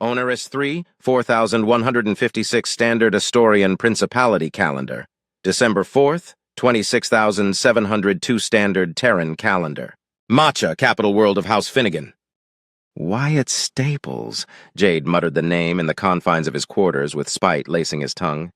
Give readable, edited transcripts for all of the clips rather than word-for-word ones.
Onerous 3, 4156 Standard Astorian Principality Calendar. December 4th, 26702 Standard Terran Calendar. Matcha, capital world of House Finnegan. Wyatt Staples, Jade muttered the name in the confines of his quarters with spite lacing his tongue.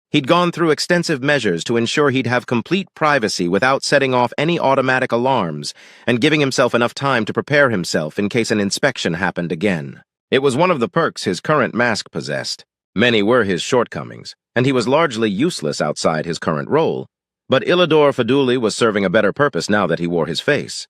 He'd gone through extensive measures to ensure he'd have complete privacy without setting off any automatic alarms and giving himself enough time to prepare himself in case an inspection happened again. It was one of the perks his current mask possessed. Many were his shortcomings, and he was largely useless outside his current role, but Illidor Faduli was serving a better purpose now that he wore his face.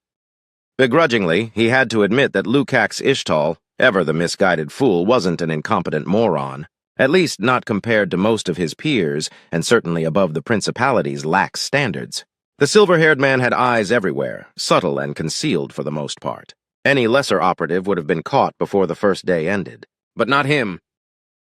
Begrudgingly, he had to admit that Lukacs Ishtal, ever the misguided fool, wasn't an incompetent moron, at least not compared to most of his peers, and certainly above the Principality's lax standards. The silver-haired man had eyes everywhere, subtle and concealed for the most part. Any lesser operative would have been caught before the first day ended. But not him.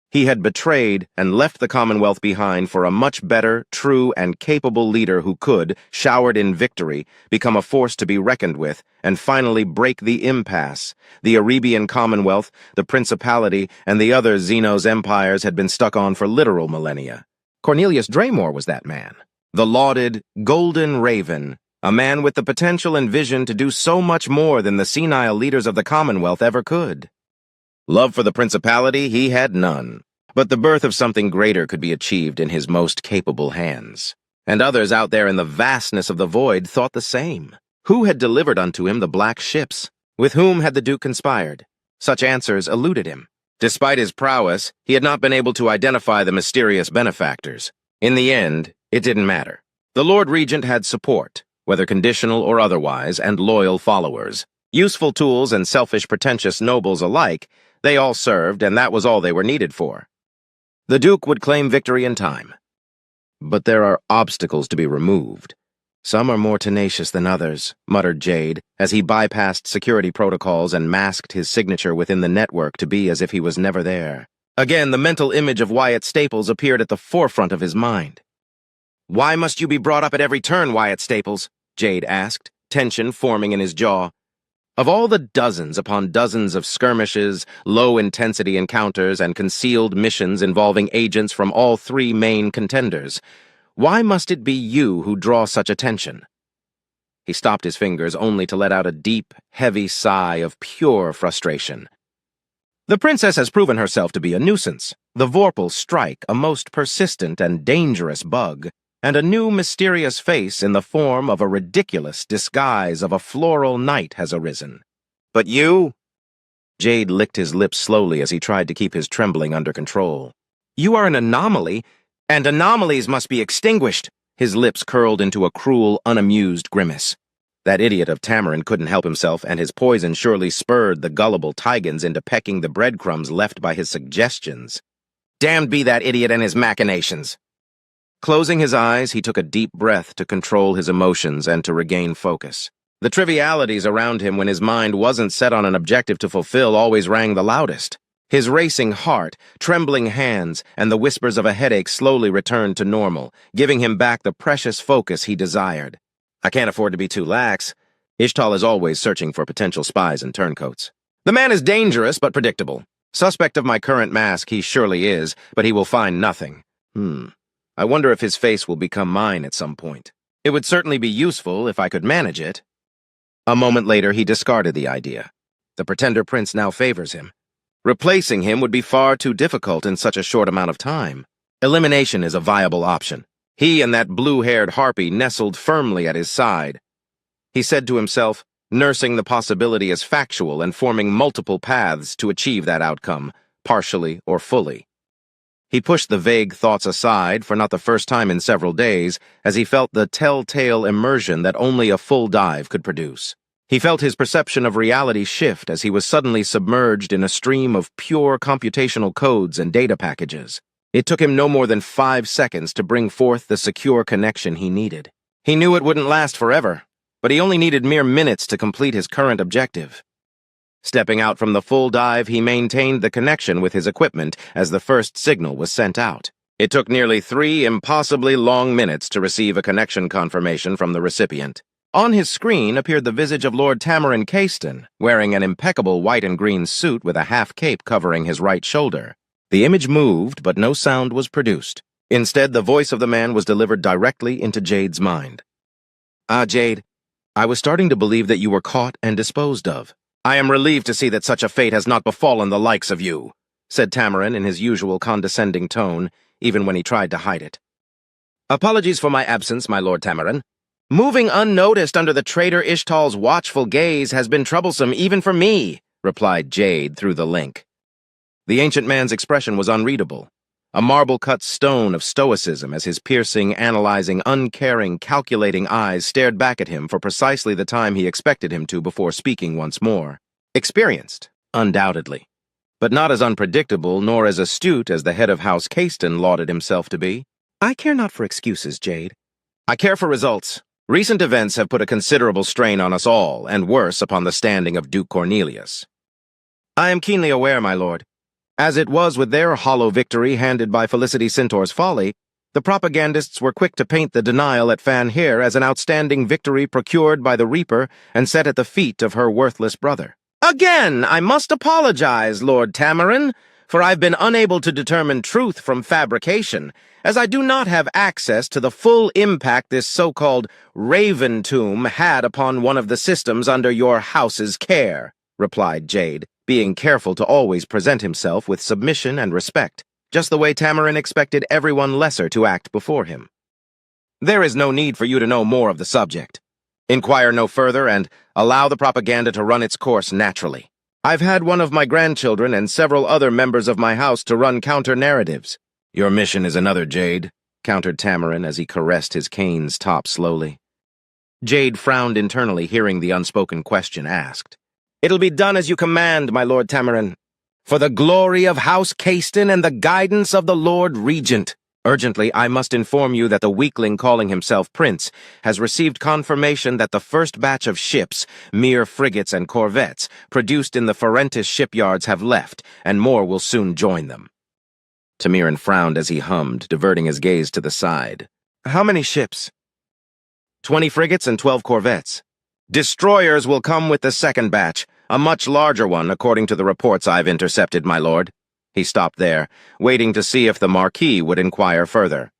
He had betrayed and left the Commonwealth behind for a much better, true, and capable leader who could, showered in victory, become a force to be reckoned with and finally break the impasse. The Arabian Commonwealth, the Principality, and the other Xenos empires had been stuck on for literal millennia. Cornelius Draymore was that man. The lauded Golden Raven, a man with the potential and vision to do so much more than the senile leaders of the Commonwealth ever could. Love for the Principality he had none, but the birth of something greater could be achieved in his most capable hands. And others out there in the vastness of the void thought the same. Who had delivered unto him the black ships? With whom had the Duke conspired? Such answers eluded him. Despite his prowess, he had not been able to identify the mysterious benefactors. In the end, it didn't matter. The Lord Regent had support, whether conditional or otherwise, and loyal followers. Useful tools and selfish, pretentious nobles alike, they all served, and that was all they were needed for. The Duke would claim victory in time. But there are obstacles to be removed. Some are more tenacious than others, muttered Jade, as he bypassed security protocols and masked his signature within the network to be as if he was never there. Again, the mental image of Wyatt Staples appeared at the forefront of his mind. "Why must you be brought up at every turn, Wyatt Staples?" Jade asked, tension forming in his jaw. Of all the dozens upon dozens of skirmishes, low-intensity encounters, and concealed missions involving agents from all three main contenders, why must it be you who draw such attention? He stopped his fingers only to let out a deep, heavy sigh of pure frustration. The princess has proven herself to be a nuisance, the Vorpal strike a most persistent and dangerous bug, and a new mysterious face in the form of a ridiculous disguise of a floral knight has arisen. But you? Jade licked his lips slowly as he tried to keep his trembling under control. You are an anomaly, and anomalies must be extinguished. His lips curled into a cruel, unamused grimace. That idiot of Tamarin couldn't help himself, and his poison surely spurred the gullible Tigans into pecking the breadcrumbs left by his suggestions. Damned be that idiot and his machinations. Closing his eyes, he took a deep breath to control his emotions and to regain focus. The trivialities around him when his mind wasn't set on an objective to fulfill always rang the loudest. His racing heart, trembling hands, and the whispers of a headache slowly returned to normal, giving him back the precious focus he desired. I can't afford to be too lax. Ishtal is always searching for potential spies and turncoats. The man is dangerous but predictable. Suspect of my current mask he surely is, but he will find nothing. I wonder if his face will become mine at some point. It would certainly be useful if I could manage it. A moment later, he discarded the idea. The Pretender Prince now favors him. Replacing him would be far too difficult in such a short amount of time. Elimination is a viable option. He and that blue-haired harpy nestled firmly at his side. He said to himself, nursing the possibility as factual and forming multiple paths to achieve that outcome, partially or fully. He pushed the vague thoughts aside for not the first time in several days as he felt the telltale immersion that only a full dive could produce. He felt his perception of reality shift as he was suddenly submerged in a stream of pure computational codes and data packages. It took him no more than 5 seconds to bring forth the secure connection he needed. He knew it wouldn't last forever, but he only needed mere minutes to complete his current objective. Stepping out from the full dive, he maintained the connection with his equipment as the first signal was sent out. It took nearly 3 impossibly long minutes to receive a connection confirmation from the recipient. On his screen appeared the visage of Lord Tamarin Caiston, wearing an impeccable white and green suit with a half-cape covering his right shoulder. The image moved, but no sound was produced. Instead, the voice of the man was delivered directly into Jade's mind. "Ah, Jade, I was starting to believe that you were caught and disposed of. I am relieved to see that such a fate has not befallen the likes of you," said Tamarin in his usual condescending tone, even when he tried to hide it. "Apologies for my absence, my Lord Tamarin. Moving unnoticed under the traitor Ishtal's watchful gaze has been troublesome even for me," replied Jade through the link. The ancient man's expression was unreadable, a marble-cut stone of stoicism as his piercing, analyzing, uncaring, calculating eyes stared back at him for precisely the time he expected him to before speaking once more. Experienced, undoubtedly, but not as unpredictable nor as astute as the head of House Caiston lauded himself to be. "I care not for excuses, Jade. I care for results. Recent events have put a considerable strain on us all, and worse, upon the standing of Duke Cornelius. I am keenly aware, my lord. As it was with their hollow victory handed by Felicity Centaur's folly, the propagandists were quick to paint the denial at Fan Hir as an outstanding victory procured by the Reaper and set at the feet of her worthless brother. Again, I must apologize, Lord Tamarin, for I've been unable to determine truth from fabrication, as I do not have access to the full impact this so-called Raven Tomb had upon one of the systems under your house's care," replied Jade, being careful to always present himself with submission and respect, just the way Tamarin expected everyone lesser to act before him. "There is no need for you to know more of the subject. Inquire no further and allow the propaganda to run its course naturally. I've had one of my grandchildren and several other members of my house to run counter-narratives." "Your mission is another, Jade," countered Tamarin as he caressed his cane's top slowly. Jade frowned internally, hearing the unspoken question asked. "It'll be done as you command, my Lord Tamarin. For the glory of House Caiston and the guidance of the Lord Regent. Urgently, I must inform you that the weakling calling himself Prince has received confirmation that the first batch of ships, mere frigates and corvettes, produced in the Ferentis shipyards have left, and more will soon join them." Tamirin frowned as he hummed, diverting his gaze to the side. "How many ships?" 20 frigates and 12 corvettes. Destroyers will come with the second batch, a much larger one, according to the reports I've intercepted, my lord." He stopped there, waiting to see if the Marquis would inquire further.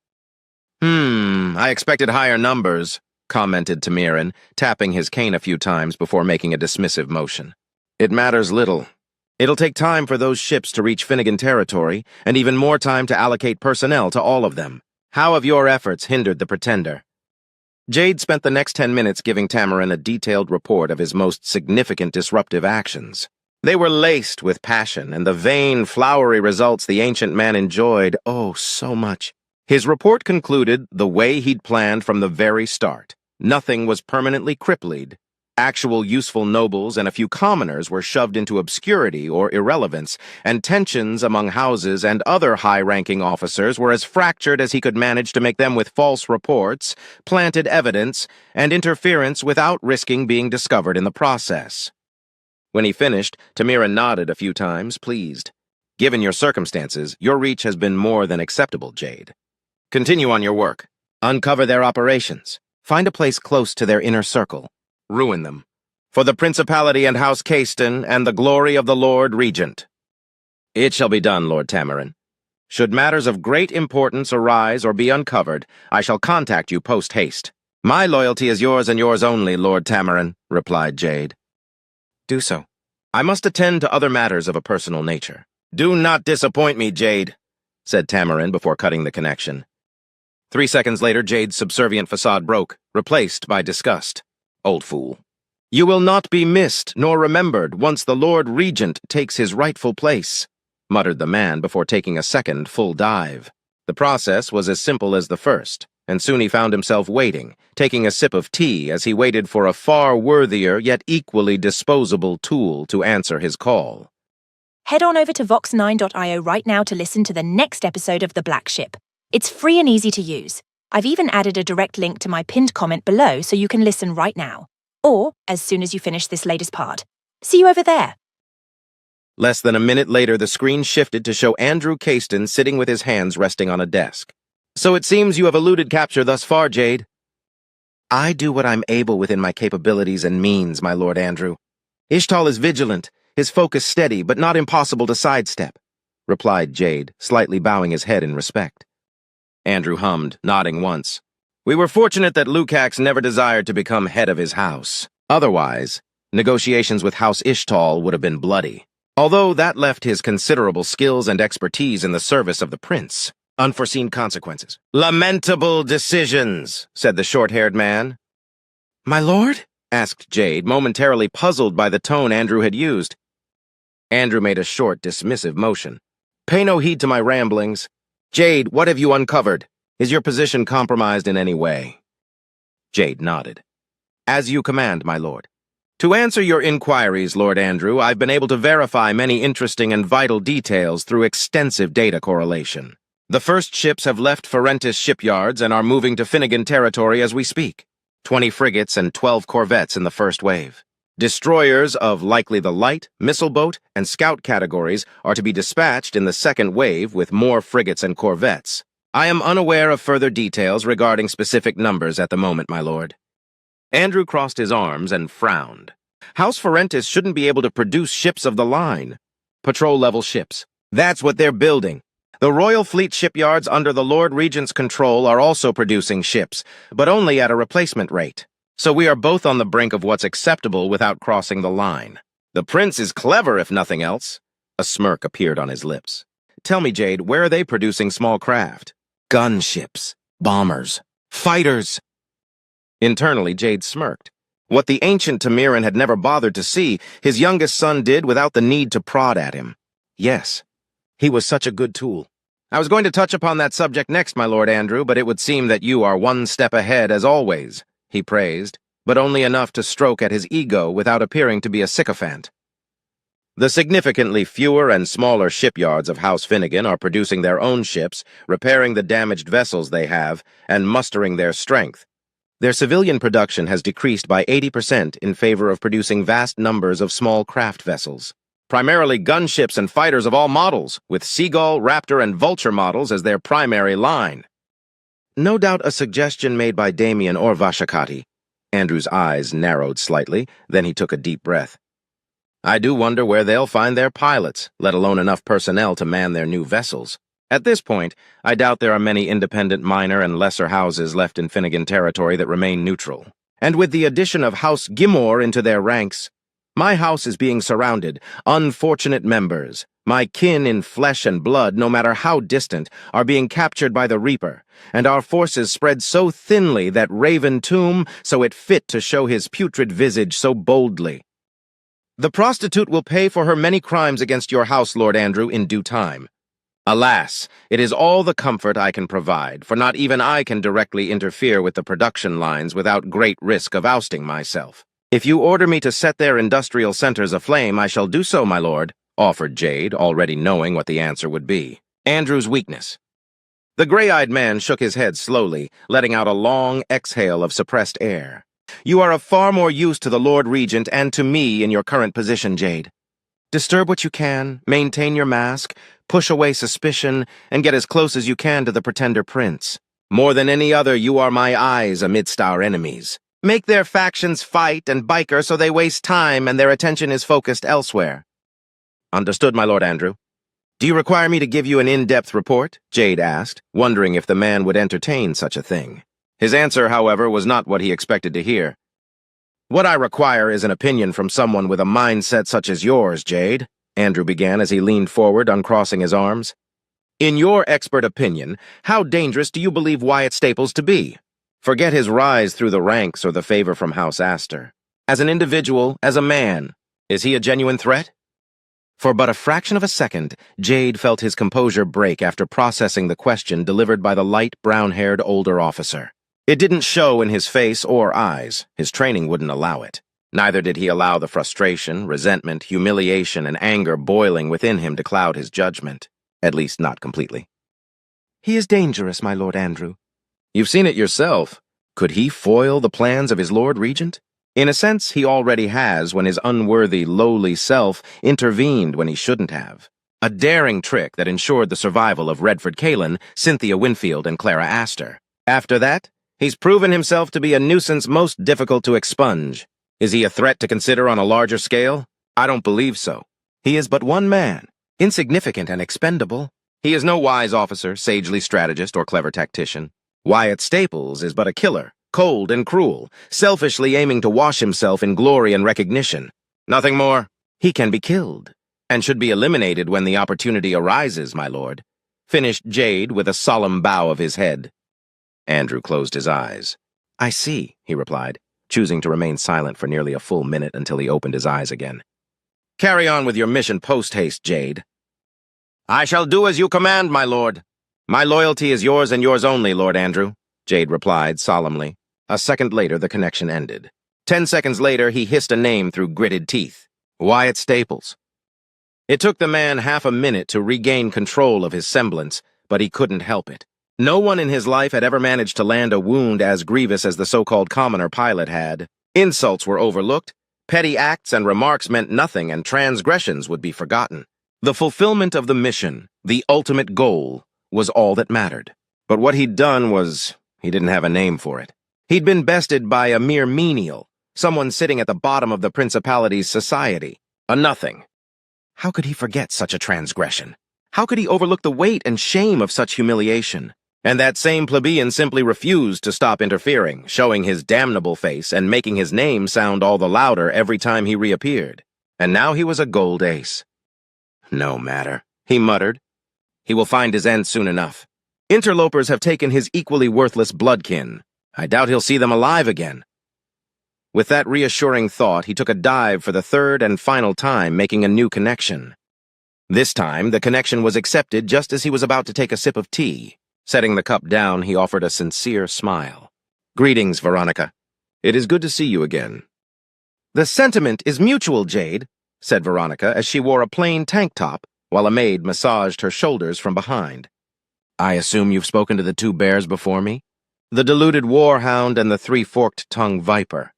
I expected higher numbers," commented Tamirin, tapping his cane a few times before making a dismissive motion. "It matters little. It'll take time for those ships to reach Finnegan territory, and even more time to allocate personnel to all of them. How have your efforts hindered the Pretender?" Jade spent the next 10 minutes giving Tamarin a detailed report of his most significant disruptive actions. They were laced with passion, and the vain, flowery results the ancient man enjoyed, oh, so much. His report concluded the way he'd planned from the very start. Nothing was permanently crippled. Actual useful nobles and a few commoners were shoved into obscurity or irrelevance, and tensions among houses and other high-ranking officers were as fractured as he could manage to make them with false reports, planted evidence, and interference without risking being discovered in the process. When he finished, Tamirin nodded a few times, pleased. "Given your circumstances, your reach has been more than acceptable, Jade. Continue on your work. Uncover their operations. Find a place close to their inner circle. Ruin them. For the Principality and House Caiston and the glory of the Lord Regent." "It shall be done, Lord Tamarin. Should matters of great importance arise or be uncovered, I shall contact you post-haste." "My loyalty is yours and yours only, Lord Tamarin," replied Jade. "Do so. I must attend to other matters of a personal nature." "Do not disappoint me, Jade," said Tamarin before cutting the connection. 3 seconds later, Jade's subservient facade broke, replaced by disgust. "Old fool. You will not be missed nor remembered once the Lord Regent takes his rightful place," muttered the man before taking a second full dive. The process was as simple as the first, and soon he found himself waiting, taking a sip of tea as he waited for a far worthier yet equally disposable tool to answer his call. Head on over to vox9.io right now to listen to the next episode of The Black Ship. It's free and easy to use. I've even added a direct link to my pinned comment below so you can listen right now, or as soon as you finish this latest part. See you over there. Less than a minute later, the screen shifted to show Andrew Caiston sitting with his hands resting on a desk. "So it seems you have eluded capture thus far, Jade." I do what I'm able within my capabilities and means, my Lord Andrew. Ishtal is vigilant, his focus steady, but not impossible to sidestep, replied Jade, slightly bowing his head in respect. Andrew hummed, nodding once. We were fortunate that Lukacs never desired to become head of his house. Otherwise, negotiations with House Ishtal would have been bloody, although that left his considerable skills and expertise in the service of the prince. Unforeseen consequences. Lamentable decisions, said the short-haired man. My lord? Asked Jade, momentarily puzzled by the tone Andrew had used. Andrew made a short, dismissive motion. Pay no heed to my ramblings. Jade, what have you uncovered? Is your position compromised in any way? Jade nodded. As you command, my lord. To answer your inquiries, Lord Andrew, I've been able to verify many interesting and vital details through extensive data correlation. The first ships have left Ferentis shipyards and are moving to Finnegan territory as we speak. 20 frigates and 12 corvettes in the first wave. Destroyers of likely the light, missile boat, and scout categories are to be dispatched in the second wave with more frigates and corvettes. I am unaware of further details regarding specific numbers at the moment, my lord. Andrew crossed his arms and frowned. House Ferentis shouldn't be able to produce ships of the line. Patrol-level ships. That's what they're building. The Royal Fleet shipyards under the Lord Regent's control are also producing ships, but only at a replacement rate. So we are both on the brink of what's acceptable without crossing the line. The prince is clever, if nothing else. A smirk appeared on his lips. Tell me, Jade, where are they producing small craft? Gunships, bombers, fighters. Internally, Jade smirked. What the ancient Tamiran had never bothered to see, his youngest son did without the need to prod at him. Yes, he was such a good tool. I was going to touch upon that subject next, my Lord Andrew, but it would seem that you are one step ahead as always, he praised, but only enough to stroke at his ego without appearing to be a sycophant. The significantly fewer and smaller shipyards of House Finnegan are producing their own ships, repairing the damaged vessels they have, and mustering their strength. Their civilian production has decreased by 80% in favor of producing vast numbers of small craft vessels. Primarily gunships and fighters of all models, with Seagull, Raptor, and Vulture models as their primary line. No doubt a suggestion made by Damien or Vashakati. Andrew's eyes narrowed slightly, then he took a deep breath. I do wonder where they'll find their pilots, let alone enough personnel to man their new vessels. At this point, I doubt there are many independent minor and lesser houses left in Finnegan territory that remain neutral. And with the addition of House Gimor into their ranks, my house is being surrounded. Unfortunate members, my kin in flesh and blood, no matter how distant, are being captured by the Reaper, and our forces spread so thinly that Raven Tomb so it fit to show his putrid visage so boldly. The prostitute will pay for her many crimes against your house, Lord Andrew, in due time. Alas, it is all the comfort I can provide, for not even I can directly interfere with the production lines without great risk of ousting myself. If you order me to set their industrial centers aflame, I shall do so, my lord, offered Jade, already knowing what the answer would be. Andrew's weakness. The gray-eyed man shook his head slowly, letting out a long exhale of suppressed air. You are of far more use to the Lord Regent and to me in your current position, Jade. Disturb what you can, maintain your mask, push away suspicion, and get as close as you can to the pretender prince. More than any other, you are my eyes amidst our enemies. Make their factions fight and bicker so they waste time and their attention is focused elsewhere. Understood, my Lord Andrew. Do you require me to give you an in-depth report? Jade asked, wondering if the man would entertain such a thing. His answer, however, was not what he expected to hear. What I require is an opinion from someone with a mindset such as yours, Jade, Andrew began as he leaned forward, uncrossing his arms. In your expert opinion, how dangerous do you believe Wyatt Staples to be? Forget his rise through the ranks or the favor from House Astor. As an individual, as a man, is he a genuine threat? For but a fraction of a second, Jade felt his composure break after processing the question delivered by the light brown-haired older officer. It didn't show in his face or eyes. His training wouldn't allow it. Neither did he allow the frustration, resentment, humiliation, and anger boiling within him to cloud his judgment. At least not completely. He is dangerous, my Lord Andrew. You've seen it yourself. Could he foil the plans of his Lord Regent? In a sense, he already has when his unworthy, lowly self intervened when he shouldn't have. A daring trick that ensured the survival of Redford Kalen, Cynthia Winfield, and Clara Astor. After that, He's proven himself to be a nuisance most difficult to expunge. Is he a threat to consider on a larger scale? I don't believe so. He is but one man, insignificant and expendable. He is no wise officer, sagely strategist, or clever tactician. Wyatt Staples is but a killer, cold and cruel, selfishly aiming to wash himself in glory and recognition. Nothing more. He can be killed, and should be eliminated when the opportunity arises, my lord," finished Jade with a solemn bow of his head. Andrew closed his eyes. "I see," he replied, choosing to remain silent for nearly a full minute until he opened his eyes again. "Carry on with your mission post-haste, Jade." "I shall do as you command, my lord." "My loyalty is yours and yours only, Lord Andrew," Jade replied solemnly. A second later, the connection ended. 10 seconds later, he hissed a name through gritted teeth. Wyatt Staples. It took the man half a minute to regain control of his semblance, but he couldn't help it. No one in his life had ever managed to land a wound as grievous as the so-called commoner pilot had. Insults were overlooked, petty acts and remarks meant nothing, and transgressions would be forgotten. The fulfillment of the mission, the ultimate goal, was all that mattered. But what he'd done was, he didn't have a name for it. He'd been bested by a mere menial, someone sitting at the bottom of the Principality's society, a nothing. How could he forget such a transgression? How could he overlook the weight and shame of such humiliation? And that same plebeian simply refused to stop interfering, showing his damnable face and making his name sound all the louder every time he reappeared. And now he was a gold ace. "No matter," he muttered. "He will find his end soon enough. Interlopers have taken his equally worthless bloodkin. I doubt he'll see them alive again." With that reassuring thought, he took a dive for the third and final time, making a new connection. This time, the connection was accepted just as he was about to take a sip of tea. Setting the cup down, he offered a sincere smile. "Greetings, Veronica. It is good to see you again." "The sentiment is mutual, Jade," said Veronica as she wore a plain tank top while a maid massaged her shoulders from behind. "I assume you've spoken to the two bears before me? The deluded warhound and the three-forked-tongued viper."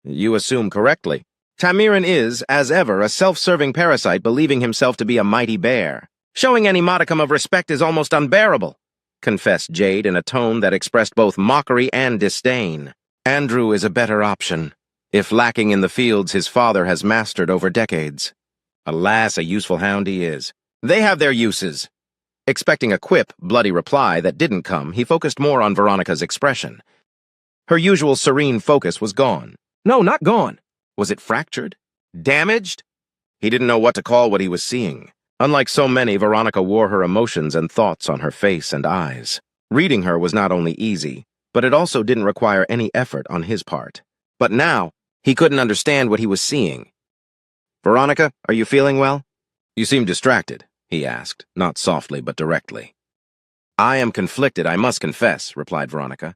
"You assume correctly. Tamirin is, as ever, a self-serving parasite believing himself to be a mighty bear. Showing any modicum of respect is almost unbearable," confessed Jade in a tone that expressed both mockery and disdain. "Andrew is a better option, if lacking in the fields his father has mastered over decades. Alas, a useful hound he is. They have their uses." Expecting a quip, bloody reply that didn't come, he focused more on Veronica's expression. Her usual serene focus was gone. No, not gone. Was it fractured? Damaged? He didn't know what to call what he was seeing. Unlike so many, Veronica wore her emotions and thoughts on her face and eyes. Reading her was not only easy, but it also didn't require any effort on his part. But now, he couldn't understand what he was seeing. "Veronica, are you feeling well?" "You seem distracted," he asked, not softly but directly. "I am conflicted, I must confess," replied Veronica.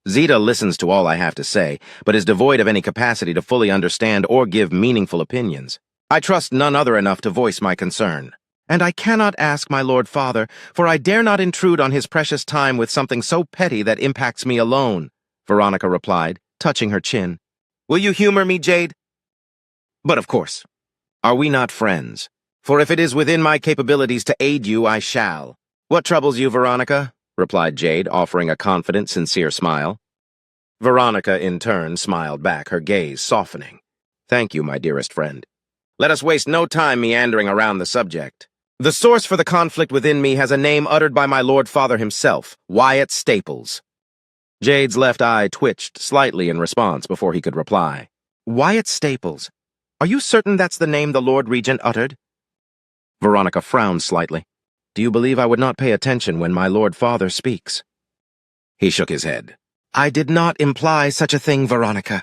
"Zeta listens to all I have to say, but is devoid of any capacity to fully understand or give meaningful opinions. I trust none other enough to voice my concern. And I cannot ask my Lord Father, for I dare not intrude on his precious time with something so petty that impacts me alone," Veronica replied, touching her chin. "Will you humor me, Jade?" "But of course. Are we not friends? For if it is within my capabilities to aid you, I shall." "What troubles you, Veronica?" replied Jade, offering a confident, sincere smile. Veronica, in turn, smiled back, her gaze softening. "Thank you, my dearest friend. Let us waste no time meandering around the subject. The source for the conflict within me has a name uttered by my Lord Father himself, Wyatt Staples." Jade's left eye twitched slightly in response before he could reply. "Wyatt Staples. Are you certain that's the name the Lord Regent uttered?" Veronica frowned slightly. "Do you believe I would not pay attention when my Lord Father speaks?" He shook his head. "I did not imply such a thing, Veronica.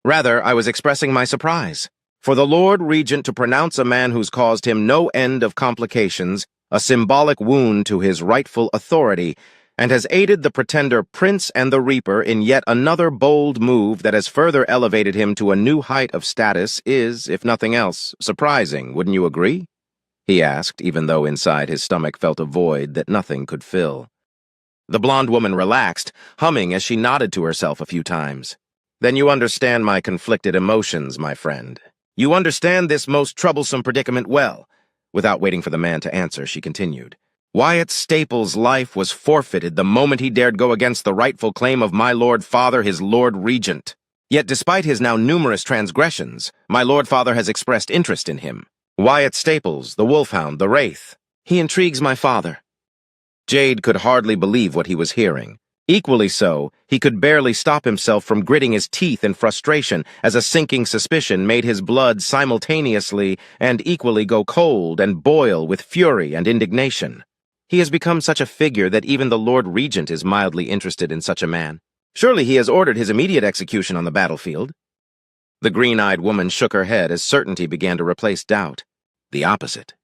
Rather, I was expressing my surprise. For the Lord Regent to pronounce a man who's caused him no end of complications a symbolic wound to his rightful authority, and has aided the pretender Prince and the Reaper in yet another bold move that has further elevated him to a new height of status is, if nothing else, surprising, wouldn't you agree?" he asked, even though inside his stomach felt a void that nothing could fill. The blonde woman relaxed, humming as she nodded to herself a few times. "Then you understand my conflicted emotions, my friend. You understand this most troublesome predicament well." Without waiting for the man to answer, she continued. Wyatt Staples' life was forfeited the moment he dared go against the rightful claim of my Lord Father, his Lord Regent. Yet despite his now numerous transgressions, my Lord Father has expressed interest in him. Wyatt Staples, the Wolfhound, the Wraith. He intrigues my father. Jade could hardly believe what he was hearing. Equally so, he could barely stop himself from gritting his teeth in frustration as a sinking suspicion made his blood simultaneously and equally go cold and boil with fury and indignation. He has become such a figure that even the Lord Regent is mildly interested in such a man. Surely he has ordered his immediate execution on the battlefield. The green-eyed woman shook her head as certainty began to replace doubt. The opposite.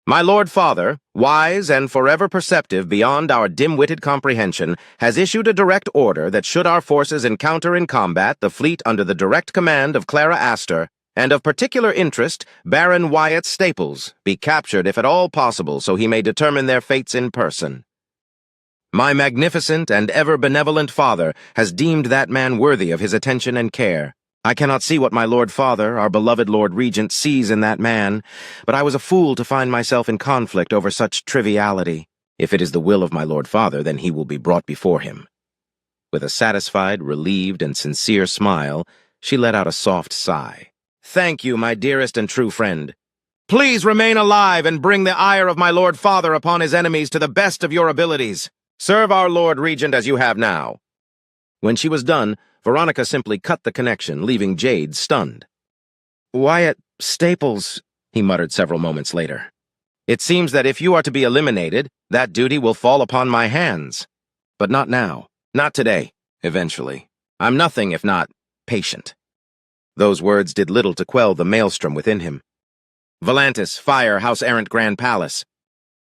My Lord Father, wise and forever perceptive beyond our dim-witted comprehension, has issued a direct order that should our forces encounter in combat the fleet under the direct command of Clara Astor, and of particular interest, Baron Wyatt Staples, be captured if at all possible so he may determine their fates in person. My magnificent and ever-benevolent father has deemed that man worthy of his attention and care. I cannot see what my Lord Father, our beloved Lord Regent, sees in that man, but I was a fool to find myself in conflict over such triviality. If it is the will of my Lord Father, then he will be brought before him. With a satisfied, relieved, and sincere smile, she let out a soft sigh. Thank you, my dearest and true friend. Please remain alive and bring the ire of my Lord Father upon his enemies to the best of your abilities. Serve our Lord Regent as you have now. When she was done, Veronica simply cut the connection, leaving Jade stunned. Wyatt Staples, he muttered several moments later. It seems that if you are to be eliminated, that duty will fall upon my hands. But not now. Not today. Eventually. I'm nothing if not patient. Those words did little to quell the maelstrom within him. Volantis, fire, House-errant Grand Palace.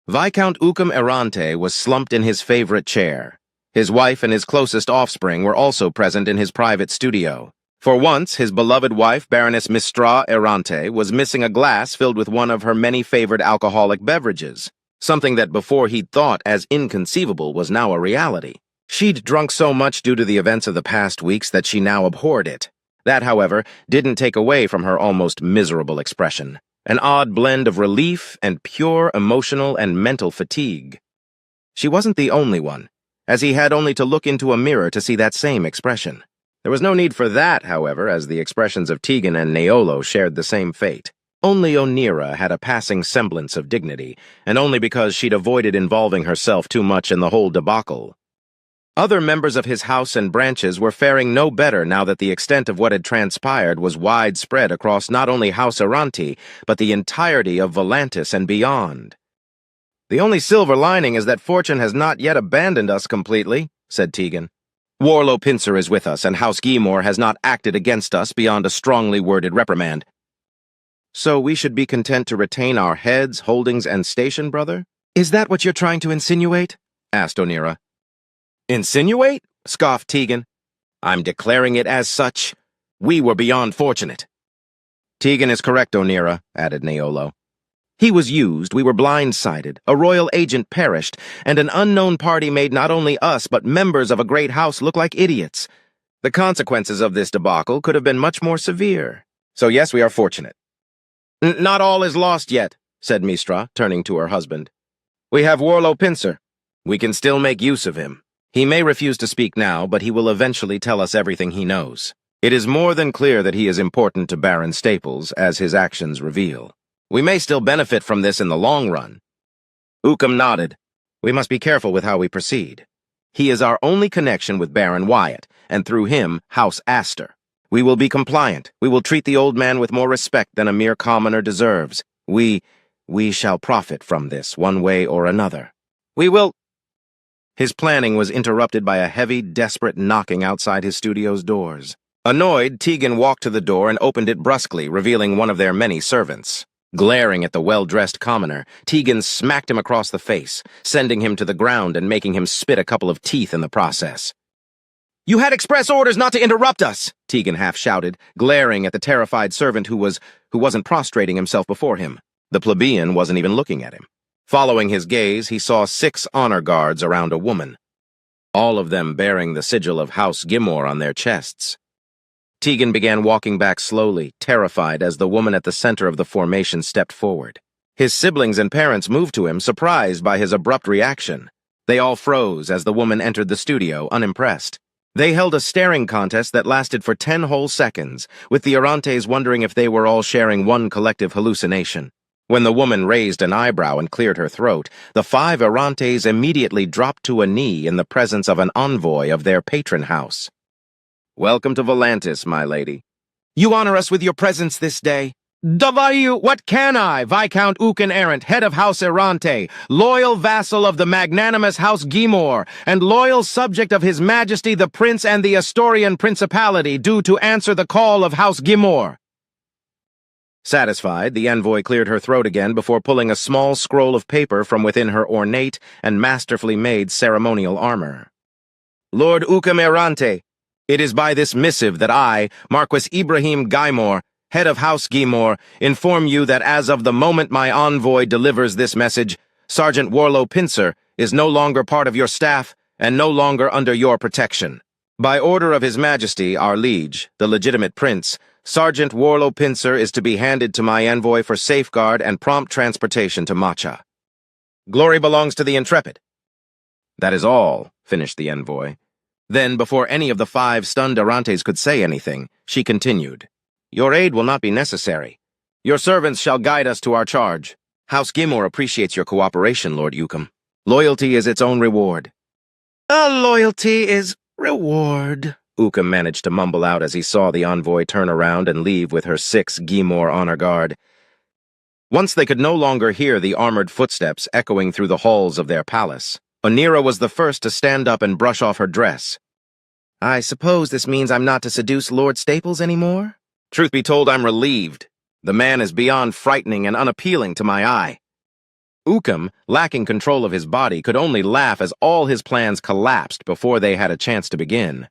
Viscount Ucum Errante was slumped in his favorite chair. His wife and his closest offspring were also present in his private studio. For once, his beloved wife, Baroness Mistra Errante, was missing a glass filled with one of her many favored alcoholic beverages, something that before he'd thought as inconceivable was now a reality. She'd drunk so much due to the events of the past weeks that she now abhorred it. That, however, didn't take away from her almost miserable expression, an odd blend of relief and pure emotional and mental fatigue. She wasn't the only one, as he had only to look into a mirror to see that same expression. There was no need for that, however, as the expressions of Tegan and Neolo shared the same fate. Only Onira had a passing semblance of dignity, and only because she'd avoided involving herself too much in the whole debacle. Other members of his house and branches were faring no better now that the extent of what had transpired was widespread across not only House Errante, but the entirety of Volantis and beyond. The only silver lining is that fortune has not yet abandoned us completely, said Tegan. Warlow Pincer is with us, and House Guimore has not acted against us beyond a strongly worded reprimand. So we should be content to retain our heads, holdings, and station, brother? Is that what you're trying to insinuate? Asked Onira. Insinuate? Scoffed Tegan. I'm declaring it as such. We were beyond fortunate. Tegan is correct, Onira, added Neolo. He was used, we were blindsided, a royal agent perished, and an unknown party made not only us but members of a great house look like idiots. The consequences of this debacle could have been much more severe. So yes, we are fortunate. Not all is lost yet, said Mistra, turning to her husband. We have Warlow Pincer. We can still make use of him. He may refuse to speak now, but he will eventually tell us everything he knows. It is more than clear that he is important to Baron Staples, as his actions reveal. We may still benefit from this in the long run. Ucum nodded. We must be careful with how we proceed. He is our only connection with Baron Wyatt, and through him, House Astor. We will be compliant. We will treat the old man with more respect than a mere commoner deserves. We shall profit from this, one way or another. We will... His planning was interrupted by a heavy, desperate knocking outside his studio's doors. Annoyed, Tegan walked to the door and opened it brusquely, revealing one of their many servants. Glaring at the well-dressed commoner, Tegan smacked him across the face, sending him to the ground and making him spit a couple of teeth in the process. You had express orders not to interrupt us, Tegan half-shouted, glaring at the terrified servant who wasn't prostrating himself before him. The plebeian wasn't even looking at him. Following his gaze, he saw 6 honor guards around a woman, all of them bearing the sigil of House Guimore on their chests. Tegan began walking back slowly, terrified as the woman at the center of the formation stepped forward. His siblings and parents moved to him, surprised by his abrupt reaction. They all froze as the woman entered the studio, unimpressed. They held a staring contest that lasted for 10 whole seconds, with the Orontes wondering if they were all sharing one collective hallucination. When the woman raised an eyebrow and cleared her throat, the 5 Orontes immediately dropped to a knee in the presence of an envoy of their patron house. "Welcome to Volantis, my lady. You honor us with your presence this day. Davayu, what can I, Viscount Uken Errant, head of House Errante, loyal vassal of the magnanimous House Gimor, and loyal subject of His Majesty the Prince and the Asturian Principality, do to answer the call of House Gimor?" Satisfied, the envoy cleared her throat again before pulling a small scroll of paper from within her ornate and masterfully made ceremonial armor. "Lord Uken Errante, it is by this missive that I, Marquis Ibrahim Gaimor, head of House Gimor, inform you that as of the moment my envoy delivers this message, Sergeant Warlow Pincer is no longer part of your staff and no longer under your protection. By order of His Majesty, our liege, the legitimate prince, Sergeant Warlow Pincer is to be handed to my envoy for safeguard and prompt transportation to Macha. Glory belongs to the intrepid." "That is all," finished the envoy. Then, before any of the 5 stunned Orontes could say anything, she continued. "Your aid will not be necessary. Your servants shall guide us to our charge. House Gimor appreciates your cooperation, Lord Ukem. Loyalty is its own reward." "Loyalty is reward," Ukem managed to mumble out as he saw the envoy turn around and leave with her 6 Gimor honor guard. Once they could no longer hear the armored footsteps echoing through the halls of their palace, Onira was the first to stand up and brush off her dress. "I suppose this means I'm not to seduce Lord Staples anymore? Truth be told, I'm relieved. The man is beyond frightening and unappealing to my eye." Ukem, lacking control of his body, could only laugh as all his plans collapsed before they had a chance to begin.